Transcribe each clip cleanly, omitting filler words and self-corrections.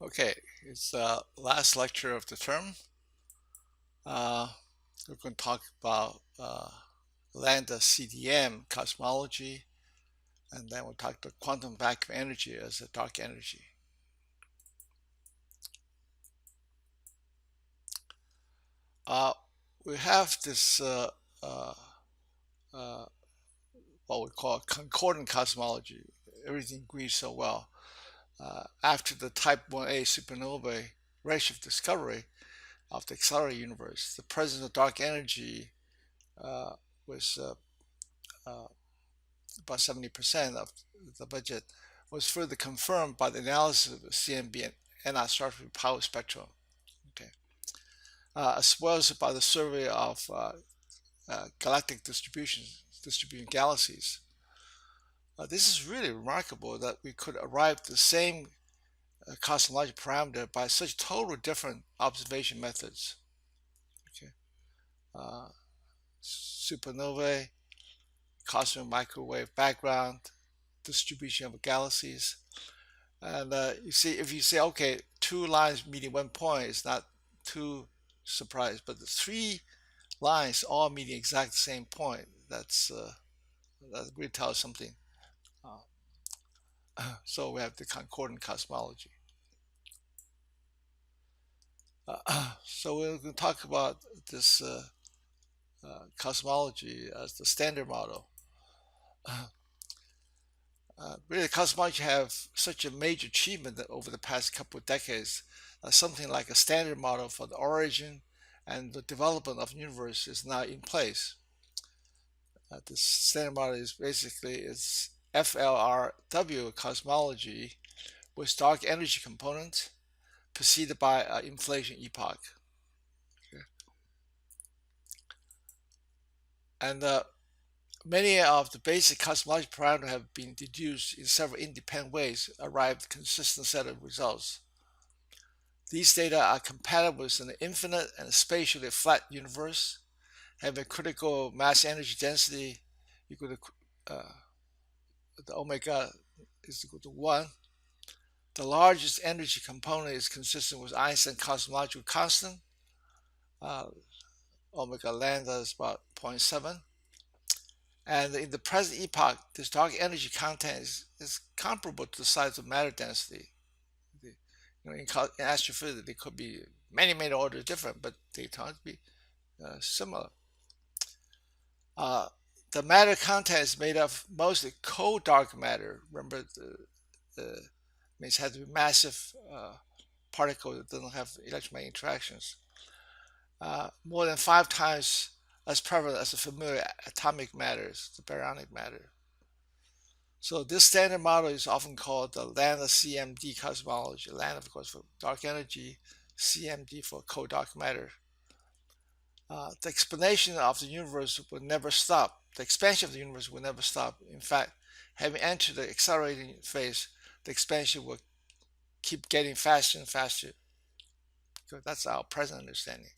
Okay, it's the last lecture of the term. Uh, we're going to talk about LamdaCDM cosmology, and then we'll talk about quantum vacuum energy as a dark energy. We have this uh, uh, what we call concordant cosmology. Everything agrees so well. After the Type 1a supernova redshift discovery of the accelerated universe, the presence of dark energy uh, was uh, about 70% of the budget, was further confirmed by the analysis of the CMB and anisotropic power spectrum, okay, as well as by the survey of galactic distributing galaxies. This is really remarkable that we could arrive at the same cosmological parameter by such totally different observation methods. Okay, uh, supernovae, cosmic microwave background, distribution of galaxies. And you see, if you say, okay, two lines meeting one point, it's not too surprised. But the three lines all meeting exact same point, that really tells something. So we have the concordant cosmology. So we're going to talk about this cosmology as the standard model. Really, cosmology have such a major achievement that over the past couple of decades, something like a standard model for the origin and the development of the universe is now in place. This standard model is basically it's FLRW cosmology with dark energy component preceded by an inflation epoch. Okay. And many of the basic cosmological parameters have been deduced in several independent ways, arrived at a consistent set of results. These data are compatible with an infinite and spatially flat universe, have a critical mass energy density equal to the omega is equal to 1. The largest energy component is consistent with Einstein cosmological constant. Omega lambda is about 0.7. And in the present epoch, this dark energy content is comparable to the size of matter density. In astrophysics, they could be many orders different, but they tend to be similar. The matter content is made of mostly cold dark matter. Remember, means it has to be massive particle that doesn't have electromagnetic interactions. More than 5 times as prevalent as the familiar atomic matters, the baryonic matter. So this standard model is often called the LamdaCDM cosmology. Lambda, of course, for dark energy, CMD for cold dark matter. The explanation of the universe will never stop. The expansion of the universe will never stop. In fact, having entered the accelerating phase, the expansion will keep getting faster and faster. So that's our present understanding.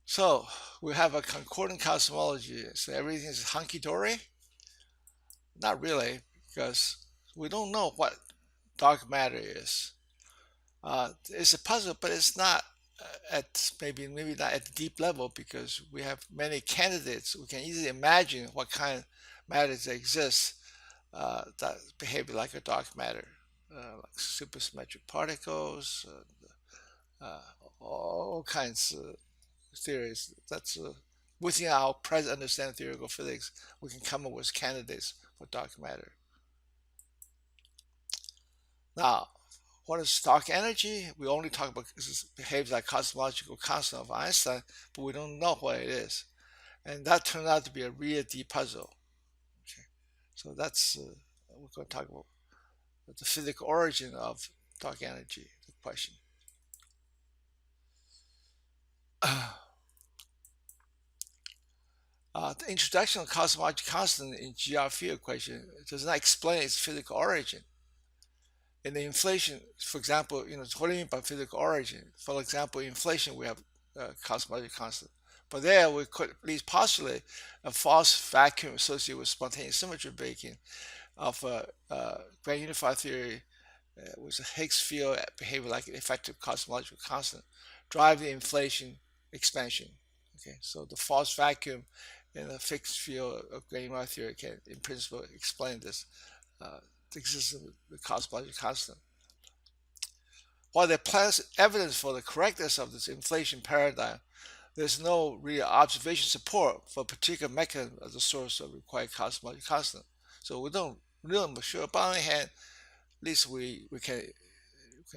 So we have a concordant cosmology. So everything is hunky-dory? Not really, because we don't know what dark matter is. It's a puzzle, but it's not at maybe not at the deep level because we have many candidates. We can easily imagine what kind of matters exist that behave like a dark matter, like supersymmetric particles, all kinds of theories. That's within our present understanding of theoretical physics, we can come up with candidates for dark matter. Now, what is dark energy? We only talk about it behaves like cosmological constant of Einstein, but we don't know what it is. And that turned out to be a real deep puzzle. Okay. So that's, we're going to talk about the physical origin of dark energy, the question. The introduction of cosmological constant in GR field equation does not explain its physical origin. In the inflation, for example, what do you mean by physical origin? For example, in inflation, we have cosmological constant. But there we could at least postulate a false vacuum associated with spontaneous symmetry breaking of a grand unified theory with a Higgs field behaving like an effective cosmological constant, drive the inflation expansion. Okay, so the false vacuum in a fixed field of grand unified theory can, in principle, explain this the existence of the cosmological constant. While there is evidence for the correctness of this inflation paradigm, there's no real observation support for a particular mechanism as the source of required cosmological constant. So we don't really know sure, but on the other hand, at least we can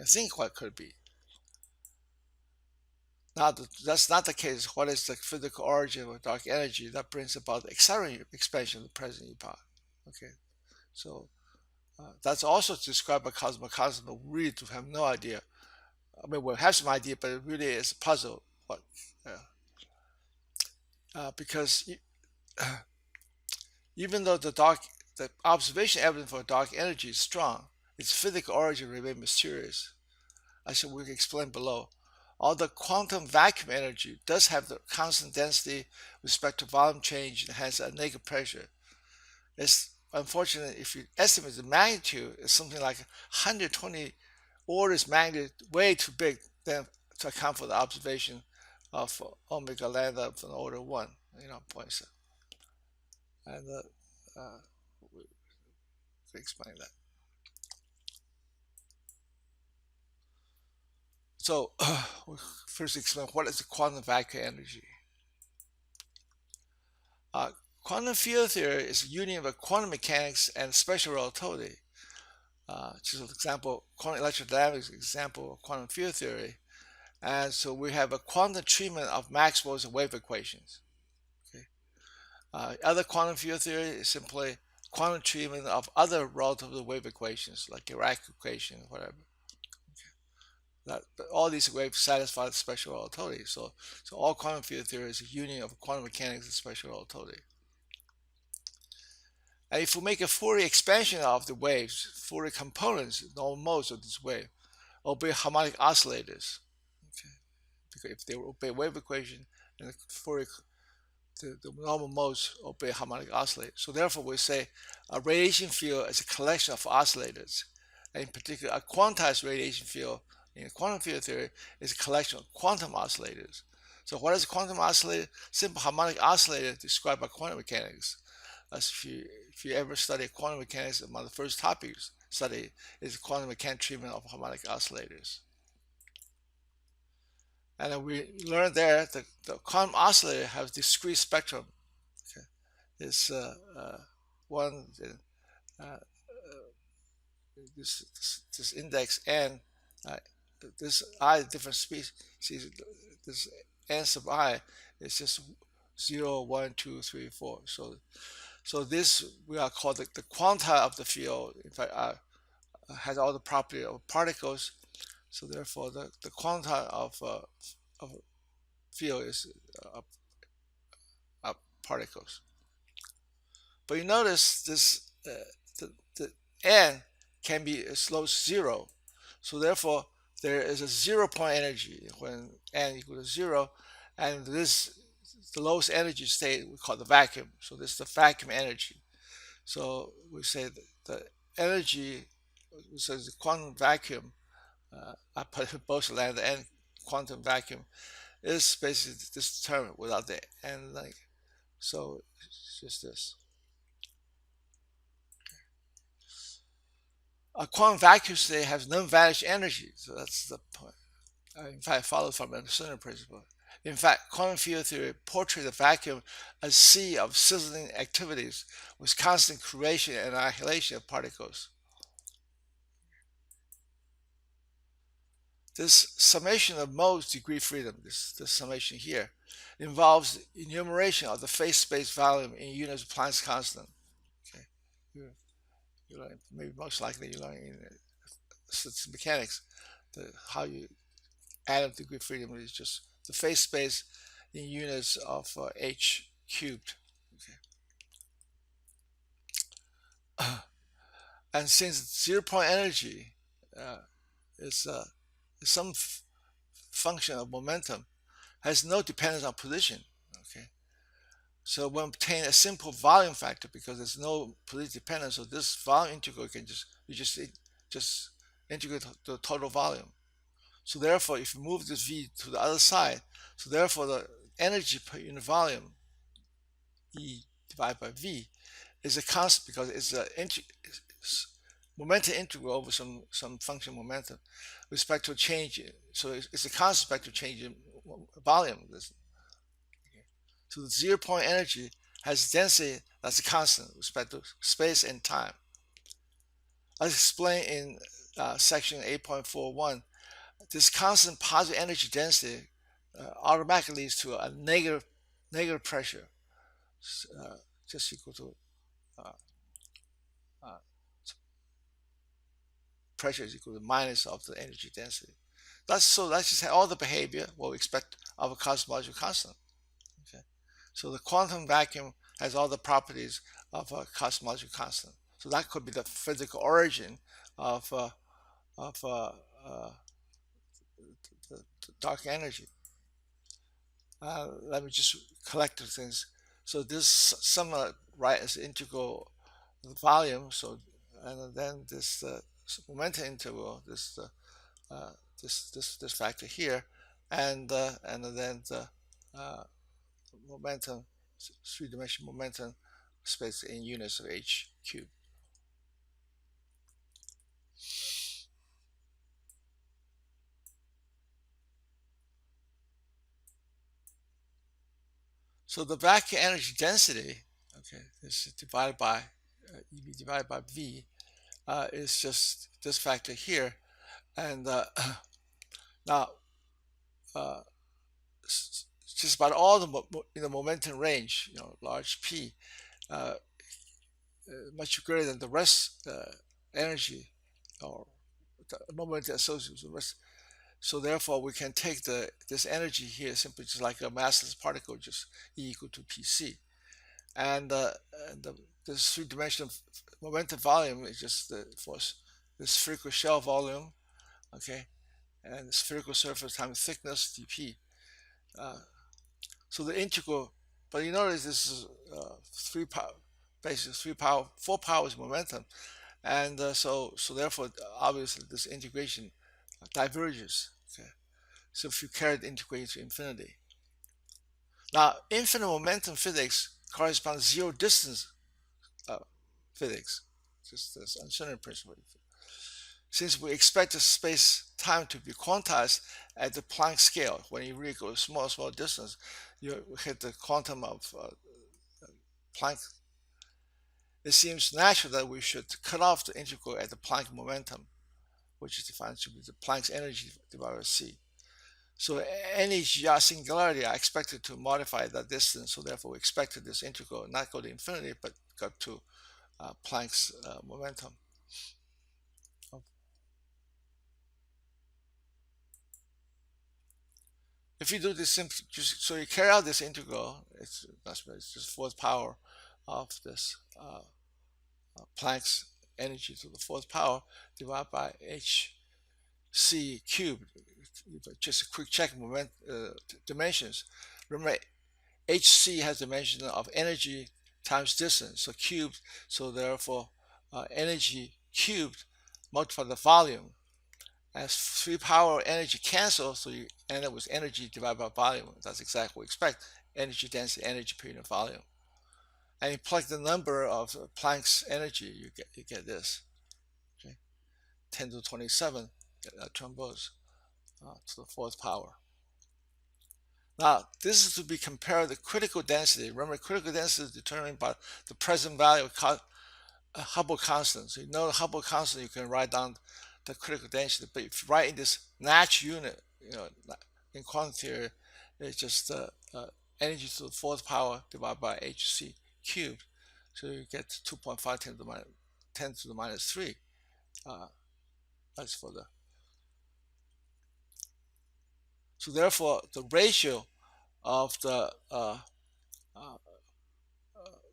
think what could be. Now, that's not the case. What is the physical origin of dark energy that brings about the accelerated expansion of the present epoch? Okay, so that's also described by Cosmological Constant, but we really do have no idea. I mean, we have some idea, but it really is a puzzle. What? Because even though the observation evidence for dark energy is strong, its physical origin remains mysterious. As we can explain below, although quantum vacuum energy does have the constant density with respect to volume change and hence a negative pressure. It's unfortunate if you estimate the magnitude is something like 120 orders magnitude, way too big then to account for the observation of omega lambda of an order 1, 0.7. And we can explain that. So we'll first explain what is the quantum vacuum energy. Quantum field theory is a union of quantum mechanics and special relativity. Just an example, quantum electrodynamics is an example of quantum field theory. And so we have a quantum treatment of Maxwell's wave equations. Okay. Other quantum field theory is simply quantum treatment of other relativity wave equations, like Dirac equation, whatever. That all these waves satisfy the special relativity. So all quantum field theory is a union of quantum mechanics and special relativity. And if we make a Fourier expansion of the waves, Fourier components, normal modes of this wave, obey harmonic oscillators. Okay. Because if they obey wave equation, and the Fourier, the normal modes obey harmonic oscillators. So therefore, we say a radiation field is a collection of oscillators. And in particular, a quantized radiation field in quantum field theory is a collection of quantum oscillators. So what is a quantum oscillator? Simple harmonic oscillator described by quantum mechanics. As if you ever study quantum mechanics, one of the first topics study is quantum mechanics treatment of harmonic oscillators. And then we learned there that the quantum oscillator has discrete spectrum. Okay. It's one this index n, this I different species. This n sub I is just 0, 1, 2, 3, 4. So this we are called the quanta of the field. In fact, has all the property of particles. So therefore, the quanta of field is particles. But you notice this the n can be as low as 0. So therefore, there is a 0-point energy when n equals to 0, and this the lowest energy state we call the vacuum. So this is the vacuum energy. So we say that the energy, so the quantum vacuum, I put both lambda and quantum vacuum, is basically this term without the n like. So it's just this. A quantum vacuum state has non-vanished energy. So that's the point. In fact, follows from the Andersonian principle. In fact, quantum field theory portrays the vacuum as a sea of sizzling activities with constant creation and annihilation of particles. This summation of modes degree freedom, this summation here, involves enumeration of the phase space volume in units of Planck's constant. Okay, you learn, maybe most likely you learn in statistical mechanics how you add up degree freedom is just the phase space in units of h cubed. Okay. And since 0-point energy is some function of momentum, has no dependence on position. So we obtain a simple volume factor because there's no position dependence. So this volume integral can just integrate the total volume. So therefore, if you move this v to the other side, so therefore the energy per unit volume, E divided by V, is a constant because it's a momentum integral over some function momentum with respect to change. So it's a constant respect to change in volume. So the 0 point energy has density that's a constant with respect to space and time. As explained in section 8.41, this constant positive energy density automatically leads to a negative pressure, just equal to uh, uh, pressure is equal to minus of the energy density. That's just all the behavior what we expect of a cosmological constant. Okay, so the quantum vacuum has all the properties of a cosmological constant. So that could be the physical origin of of uh, uh, the dark energy. Let me just collect the things. So this sum right is integral volume. So and then this momentum interval, uh, this factor here, and then the uh, momentum, three-dimensional momentum space in units of h cubed. So the vacuum energy density, okay, this is divided by EV divided by V, is just this factor here, and now uh, just about all the momentum range, large P, uh, much greater than the rest energy or the momentum associated with the rest. So therefore, we can take this energy here simply just like a massless particle, just E equal to PC, and, this three-dimensional momentum volume is just the force, this spherical shell volume, okay, and the spherical surface times thickness dp. Uh, so the integral, but you notice this is three power, basically four powers momentum, and so therefore obviously this integration diverges. Okay, so if you carry the integration to infinity, now infinite momentum physics corresponds to zero distance uh, physics, just this uncertainty principle. Since we expect the space-time to be quantized at the Planck scale, when you really go small distance, you hit the quantum of Planck. It seems natural that we should cut off the integral at the Planck momentum, which is defined to be the Planck's energy divided by c. So any singularity are expected to modify that distance, so therefore we expected this integral not go to infinity, but go to Planck's momentum. If you do this simply, so you carry out this integral, it's just fourth power of this Planck's energy to the fourth power divided by hc cubed. Just a quick check dimensions. Remember, hc has dimension of energy times distance, so cubed. So therefore, energy cubed multiplied the volume. As three power energy cancel, so you end up with energy divided by volume. That's exactly what we expect. Energy density, energy per unit volume. And you plug the number of Planck's energy, you get this. Okay, 10 to the 27 trombos to the fourth power. Now, this is to be compared to critical density. Remember, critical density is determined by the present value of Hubble constant. So you know the Hubble constant, you can write down the critical density. But if you write in this natural unit, in quantum theory, it's just energy to the fourth power divided by hc cubed. So you get 2.5 10 to the minus 3. That's for the. So therefore, the ratio of the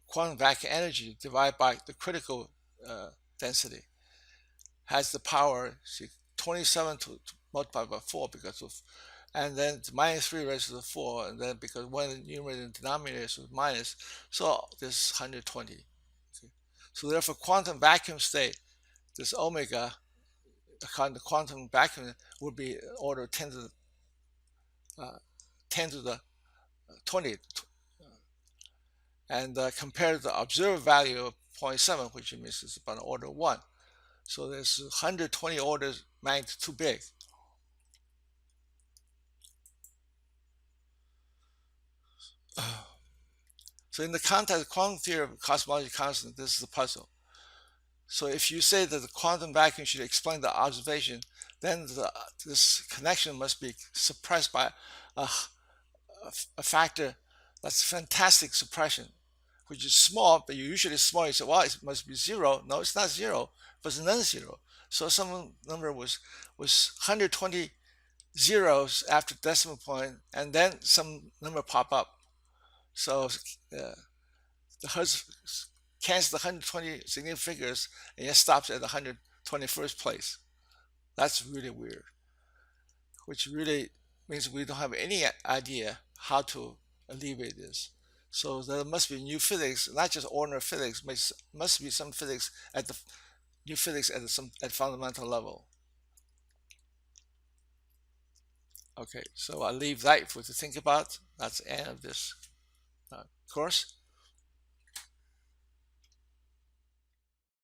quantum vacuum energy divided by the critical density has the power, see, 27 to multiply by 4 because of and then it's minus 3 raised to the 4, and then because one in the numerator and denominator is minus, so this 120. Okay. So therefore, quantum vacuum state, this omega, the quantum vacuum would be order 10 to the 10 to the 20, and compared to the observed value of 0.7, which means it's about order 1. So there's 120 orders magnitude too big. So in the context of quantum theory of cosmological constant, this is the puzzle. So if you say that the quantum vacuum should explain the observation, then this connection must be suppressed by a, a factor that's fantastic suppression, which is small, but usually small. You say, well, it must be 0. No, it's not 0, but it's non-zero. So some number was 120 zeros after decimal point, and then some number pop up. So the Hertz cancels the 120 significant figures and it stops at the 121st place. That's really weird, which really means we don't have any idea how to alleviate this. So there must be new physics, not just ordinary physics, must be some physics at the new physics at some at fundamental level. Okay, so I'll leave that for you to think about. That's the end of this course.